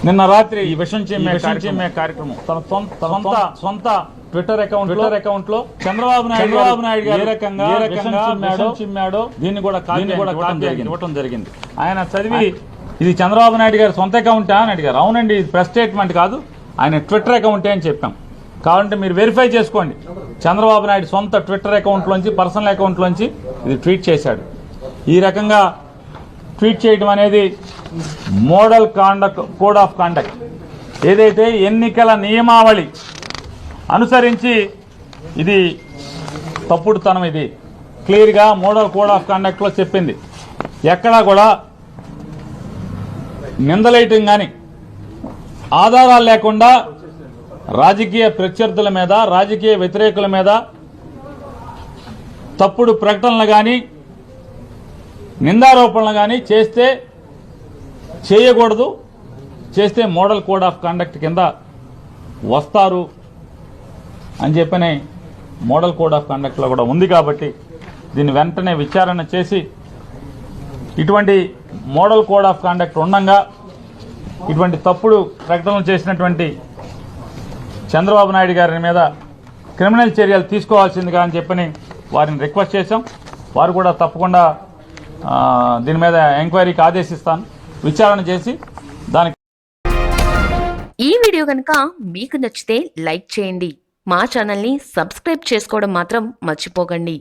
నిన్న రాత్రి ఈ విషయం చిమ్మే కార్యక్రమం తన సొంత ట్విట్టర్ అకౌంట్ లో చంద్రబాబు నాయుడు గారు ఏ రకంగా చిమ్మాడో దీన్ని కూడా ఇవ్వటం జరిగింది. ఆయన చదివి ఇది చంద్రబాబు నాయుడు గారి సొంత అకౌంటా అని అడిగారు. అవునండి, ఇది ప్రెస్ స్టేట్మెంట్ కాదు, ఆయన ట్విట్టర్ అకౌంటే అని చెప్పాం. కావాలంటే మీరు వెరిఫై చేసుకోండి. చంద్రబాబు నాయుడు సొంత ట్విట్టర్ అకౌంట్లోంచి, పర్సనల్ అకౌంట్లోంచి ఇది ట్వీట్ చేశాడు. ఈ రకంగా ట్వీట్ చేయడం అనేది మోడల్ కోడ్ ఆఫ్ కాండక్ట్, ఏదైతే ఎన్నికల నియమావళి అనుసరించి ఇది తప్పుడుతనం. ఇది క్లియర్గా మోడల్ కోడ్ ఆఫ్ కాండక్ట్లో చెప్పింది. ఎక్కడా కూడా నిందలేయటం కానీ, ఆధారాలు లేకుండా రాజకీయ ప్రత్యర్థుల మీద, రాజకీయ వ్యతిరేకుల మీద తప్పుడు ప్రకటనలు కానీ, నిందారోపణలు కానీ చేయకూడదు. చేస్తే మోడల్ కోడ్ ఆఫ్ కాండక్ట్ కింద వస్తారు అని చెప్పని మోడల్ కోడ్ ఆఫ్ కాండక్ట్లో కూడా ఉంది. కాబట్టి దీన్ని వెంటనే విచారణ చేసి, ఇటువంటి మోడల్ కోడ్ ఆఫ్ కాండక్ట్ ఉండగా ఇటువంటి తప్పుడు ప్రకటనలు చేసినటువంటి చంద్రబాబు నాయుడు గారి మీద క్రిమినల్ చర్యలు తీసుకోవాల్సిందిగా అని చెప్పని వారిని రిక్వెస్ట్ చేశాం. వారు కూడా తప్పకుండా దీని మీద ఎంక్వైరీకి ఆదేశిస్తాను, విచారణ చేసి దానికి. ఈ వీడియో కనుక మీకు నచ్చితే లైక్ చేయండి, మా ఛానల్ని సబ్స్క్రైబ్ చేసుకోవడం మాత్రం మర్చిపోకండి.